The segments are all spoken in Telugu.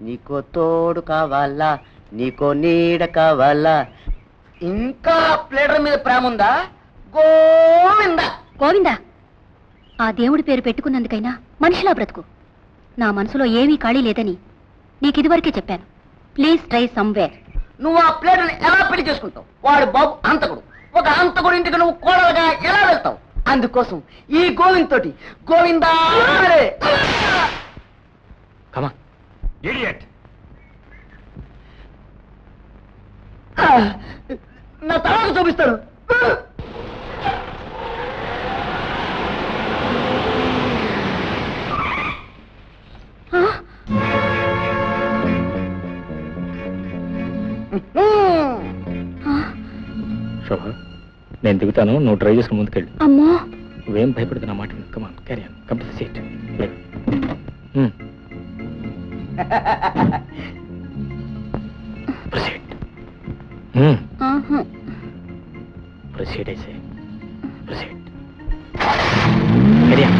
నీకో తోడు కావాలా, నీకో నీడ కావాలా, ఇంకా ప్లేటర్ మీద ప్రేమ ఉందా? గోవిందా గోవిందా, ఆ దేవుడి పేరు పెట్టుకున్నందుకైనా మనిషిలా బ్రతుకు. నా మనసులో ఏమీ ఖాళీ లేదని నీకు ఇదివరకే చెప్పాను. Please try somewhere. నువ్వు ఆ ప్లేటర్ని ఎలా పెళ్లి చేసుకుంటావు? వాడు బాబు అంతకుడు. ఒక అంతకుడు ఇంటికి నువ్వు కోడలుగా ఎలా వెళ్తావు? అందుకోసం ఈ గోవింద్ తోటి గోవిందా నా తర్వాత చూపిస్తాడు. శోభ, నేను దిగుతాను, నువ్వు డ్రైవ్ చేసుకుని ముందుకెళ్ళి. అమ్మో, నువ్వేం భయపడుతున్నా మాట. Come on, carry on, come to the seat. Proceed. Proceed అయితే ప్రొసీడ్. Carry on.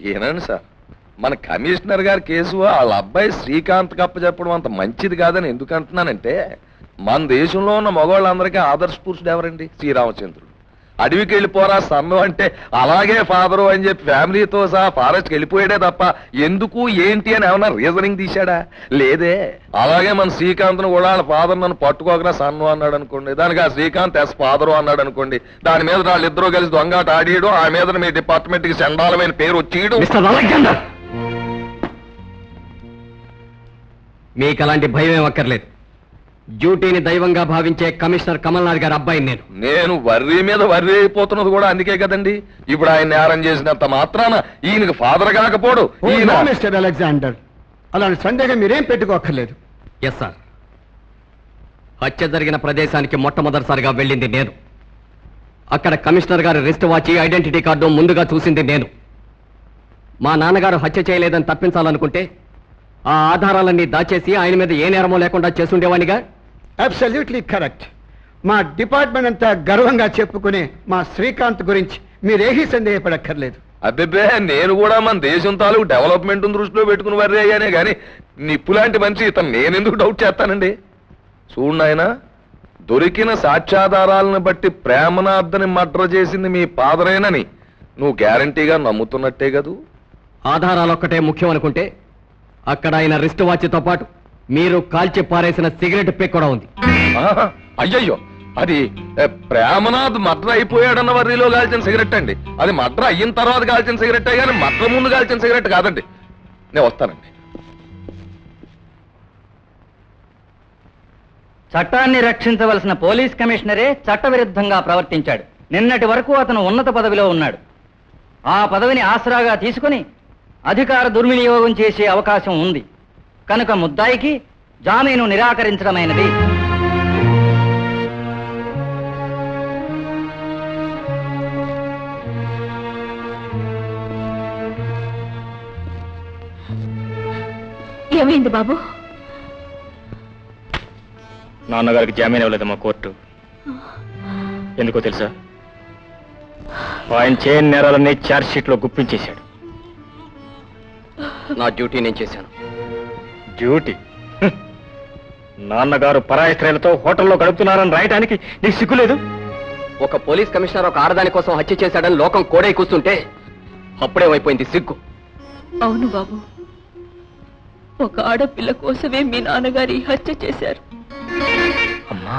ఏనండి సార్, మన కమిషనర్ గారి కేసు వాళ్ళ అబ్బాయి శ్రీకాంత్ కప్ప చెప్పడం అంత మంచిది కాదని ఎందుకు అంటున్నానంటే, మన దేశంలో ఉన్న మగవాళ్ళందరికీ ఆదర్శ పురుషుడు ఎవరండి? శ్రీరామచంద్రుడు. అడవికి వెళ్ళిపోరా సమ్మె అంటే అలాగే ఫాదరు అని చెప్పి ఫ్యామిలీతో సహా ఫారెస్ట్కి వెళ్ళిపోయాడే తప్ప ఎందుకు ఏంటి అని ఏమన్నా రీజనింగ్ తీశాడా? లేదే. అలాగే మన శ్రీకాంత్ను కూడా వాళ్ళ ఫాదర్ నన్ను పట్టుకోకరా సన్ను అన్నాడు అనుకోండి, దానికి ఆ శ్రీకాంత్ ఎస్ ఫాదరు అన్నాడు అనుకోండి, దాని మీద వాళ్ళిద్దరూ కలిసి దొంగాట ఆడియడం, ఆ మీద మీ డిపార్ట్మెంట్ కి చండాలమైన పేరు వచ్చేయడం. మీకు అలాంటి భయం అక్కర్లేదు. డ్యూటీని దైవంగా భావించే కమిషనర్ కమల్నాథ్ గారి అబ్బాయి నేను వర్రీ మీద వర్రీ అయిపోతున్నది కూడా అందుకే కదండి. ఇప్పుడు ఆయన నేరం చేసినంత మాత్రాన ఈయనకి ఫాదర్ కాకపోడు. మిస్టర్ అలెగ్జాండర్, అలాంటి సందేహం మీరేం పెట్టుకోక్కర్లేదు. ఎస్ సార్, హత్య జరిగిన ప్రదేశానికి మొట్టమొదటిసారిగా వెళ్ళింది నేను. అక్కడ కమిషనర్ గారి రిస్ట్ వాచి, ఐడెంటిటీ కార్డు ముందుగా చూసింది నేను. మా నాన్నగారు హత్య చేయలేదని తప్పించాలనుకుంటే ఆ ఆధారాలన్నీ దాచేసి ఆయన మీద ఏ నేరమో లేకుండా చేసుండేవాడిగా. Absolutely correct. మా డిపార్ట్మెంట్ అంతా గర్వంగా చెప్పుకునే మా శ్రీకాంత్ గురించి మీరేహీ సందేహపడక్కర్లేదు. అబ్బే, నేను కూడా మన దేశం తాలూకు డెవలప్మెంట్ దృష్టిలో పెట్టుకుని వర్రీ అయ్యానే గాని నిప్పు లాంటి మనిషి ఇతను నేనెందుకు డౌట్ చేస్తానండి? చూడండి, ఆయన దొరికిన సాక్ష్యాధారాలను బట్టి ప్రేమనాథ్ని మర్డర్ చేసింది మీ ఫాదరేనని నువ్వు గ్యారంటీగా నమ్ముతున్నట్టే కదూ? ఆధారాలొక్కటే ముఖ్యం అనుకుంటే అక్కడ ఆయన రిస్ట్ వాచ్తో పాటు మీరు కాల్చి పారేసిన సిగరెట్ పిక్ కూడా ఉంది. అయ్యయ్యో, అది ప్రేమనాథ్ మర్డర్ అయిపోయాడన్న వర్రీలో కాల్చిన సిగరెట్ అండి. అది మర్డర్ అయిన తర్వాత కాల్చిన సిగరెట్టే కానీ మర్డర్ ముందు కాల్చిన సిగరెట్ కాదండి. నేను వస్తానండి. చట్టాన్ని రక్షించవలసిన పోలీస్ కమిషనరే చట్టవిరుద్ధంగా ప్రవర్తించాడు. నిన్నటి వరకు అతను ఉన్నత పదవిలో ఉన్నాడు. ఆ పదవిని ఆసరాగా తీసుకుని అధికార దుర్వినియోగం చేసే అవకాశం ఉంది కనుక ముద్దాయికి జామీను నిరాకరించడమైనది. ఏమైంది బాబు? నాన్నగారికి జామీన్ ఇవ్వలేదమ్మా కోర్టు. ఎందుకో తెలుసా? ఆయన చేయని నేరాలన్నీ ఛార్జ్ షీట్ లో గుప్పించేశాడు. నా డ్యూటీ నేను చేశాను. డ్యూటీ? నాన్నగారు పరాయి స్త్రీలతో హోటల్లో గడుపుతున్నారని రాయటానికి నీకు సిగ్గులేదు? ఒక పోలీస్ కమిషనర్ ఒక ఆడదాని కోసం హత్య చేశాడని లోకం కోడై కూస్తుంటే అప్పుడేమైపోయింది సిగ్గు. అవును బాబు, ఒక ఆడపిల్ల కోసమే మీ నాన్నగారు ఈ హత్య చేశారు. అమ్మా,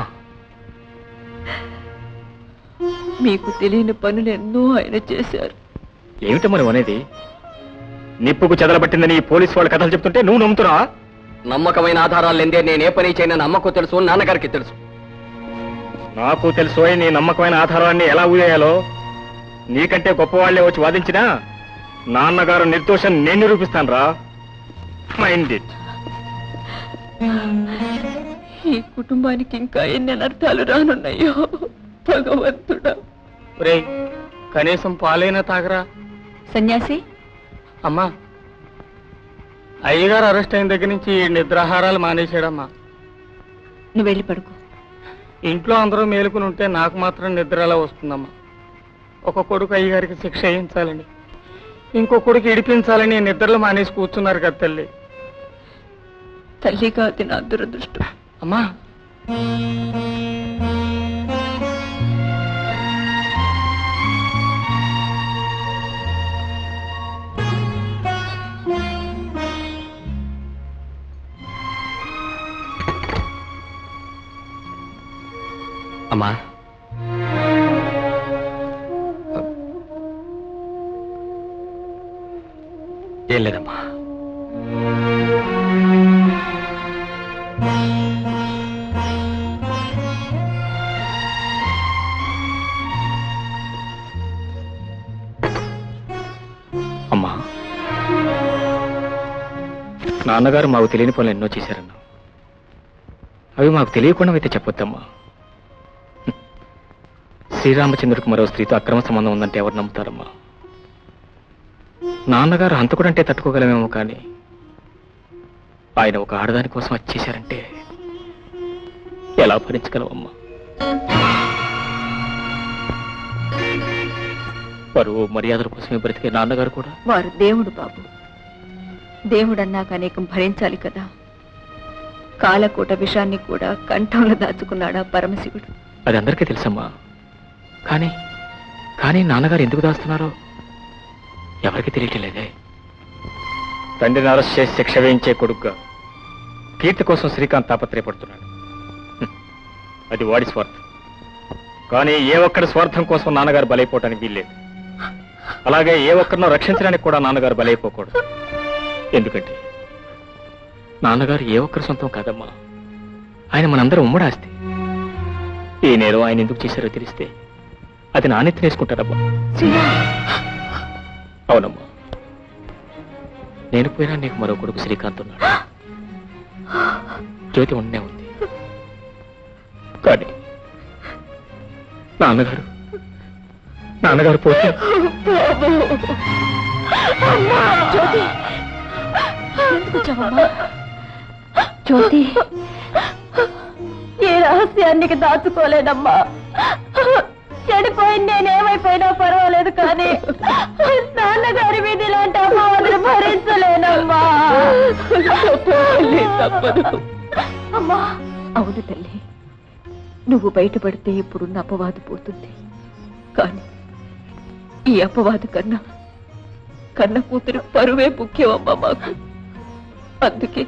మీకు తెలియని పనులు ఎన్నో ఆయన చేశారు. ఏమిటమ్మా నువ్వు అనేది? నిప్పుకు చెదలబట్టిందని ఈ పోలీసు వాళ్ళ కథలు చెప్తుంటే నువ్వు నమ్ముతున్నావా? నమ్మకమైన ఆధారాలు లేదే నేనే పని చేయనని అమ్మకు తెలుసు, నాన్నగారికి తెలుసు. నాకు తెలుసు నీ నమ్మకమైన ఆధారాన్ని ఎలా ఊదేయాలో. నీకంటే గొప్పవాళ్లే వచ్చి వాదించినా నాన్నగారు నిర్దోషం నేను నిరూపిస్తాను రా. Mind it. ఈ కుటుంబానికి ఇంకా ఎన్ని అనర్థాలు రానున్నాయో భగవంతుడా. కనీసం పాలైనా తాగరా. సన్యాసి, అమ్మా, అయ్యగారు అరెస్ట్ అయిన దగ్గర నుంచి నిద్రాహారాలు మానేశాడమ్మా. నువ్వు వెళ్ళి పడుకో. ఇంట్లో అందరూ మేలుకుని ఉంటే నాకు మాత్రం నిద్ర ఎలా వస్తుందమ్మా? ఒక కొడుకు అయ్యగారికి శిక్ష వేయించాలని, ఇంకో కొడుకు ఇడిపించాలని నిద్రలు మానేసి కూర్చున్నారు కదా తల్లి. తల్లిగా అది నా దురదృష్టం. అమ్మా, అమ్మా, ఏం లేదమ్మా. అమ్మా, నాన్నగారు మాకు తెలియని పనులు ఎన్నో చేశారన్నా. అవి మాకు తెలియకుండా అయితే చెప్పొద్దమ్మా. శ్రీరామచంద్రుడికి మరో స్త్రీతో అక్రమ సంబంధం ఉందంటే ఎవరు నమ్ముతారమ్మా? నాన్నగారు హంతకుడంటే తట్టుకోగలమేమో కానీ ఆయన ఒక ఆడదాని కోసం వచ్చేశారంటే ఎలా భరించగలవమ్మా? పరువు మర్యాదల కోసమే బ్రతికే నాన్నగారు కూడా. వారు దేవుడు బాబు. దేవుడు అన్నాక అనేకం భరించాలి కదా. కాలకూట విషాన్ని కూడా కంఠంలో దాచుకున్నాడా పరమశివుడు. అది అందరికీ తెలుసమ్మా. కానీ కానీ నాన్నగారు ఎందుకు దాస్తున్నారో ఎవరికి తెలియటం లేదే. తండ్రిని అరెస్ట్ చేసి శిక్ష వేయించే కొడుకుగా కీర్తి కోసం శ్రీకాంత్ తాపత్రయపడుతున్నాడు. అది వాడి స్వార్థం. కానీ ఏ ఒక్కరి స్వార్థం కోసం నాన్నగారు బలైపోవటానికి వీల్లేదు. అలాగే ఏ ఒక్కరినో రక్షించడానికి కూడా నాన్నగారు బలైపోకూడదు. ఎందుకంటే నాన్నగారు ఏ ఒక్కరి సొంతం కాదమ్మా. ఆయన మనందరం ఉమ్మడి ఆస్తి. ఈ నేరం ఆయన ఎందుకు చేశారో తెలిస్తే అది నానెత్తి వేసుకుంటారమ్మా. అవునమ్మా, నేను పోయినా నీకు మరో కొడుకు శ్రీకాంత్ ఉన్నాడు. జ్యోతి ఉండే ఉంది. కానీ నాన్నగారు పోతే జ్యోతి, ఏ రహస్యానికి దాచుకోలేదమ్మా. చెడిపోయింది నేనేమైపోయినా పర్వాలేదు, కానీ నాన్నగారి మీద ఇలాంటి అమ్మవారిని భరించలేనమ్మా. తప్పదు అమ్మా. అవును తల్లి, నువ్వు బయటపడితే ఇప్పుడున్న అపవాదు పోతుంది. కానీ ఈ అపవాదు కన్న కూతురు పరువే ముఖ్యమమ్మా మాకు. అందుకే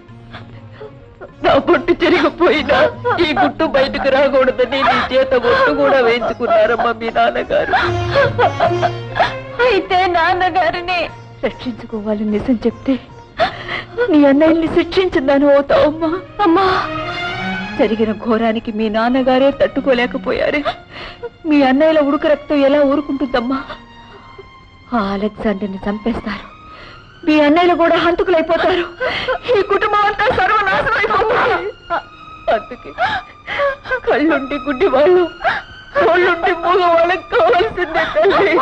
నా బొట్టు చెరిగిపోయినా ఈ గుట్టు బయటకు రాకూడదని నీ చేత బొట్టు కూడా వేయించుకున్నారమ్మా మీ నాన్నగారు. అయితే నాన్నగారిని రక్షించుకోవాలని నిజం చెప్తే నీ అన్నయ్యని శిక్షించిందని అవుతావమ్మా. అమ్మా, జరిగిన ఘోరానికి మీ నాన్నగారే తట్టుకోలేకపోయారే. మీ అన్నయ్యల ఉడుకు రక్తం ఎలా ఊరుకుంటుందమ్మా? ఆ అలెగ్జాండర్ని చంపేస్తారు, మీ అన్నయ్యలు కూడా హంతకులైపోతారు, ఈ కుటుంబం అంతా సర్వనాశనం అయిపోతుంది. అందుకే కళ్ళుండి గుడ్డి వాళ్ళు, కోళ్ళుండి మూగ వాళ్ళకి కావాల్సిందే తల్లి.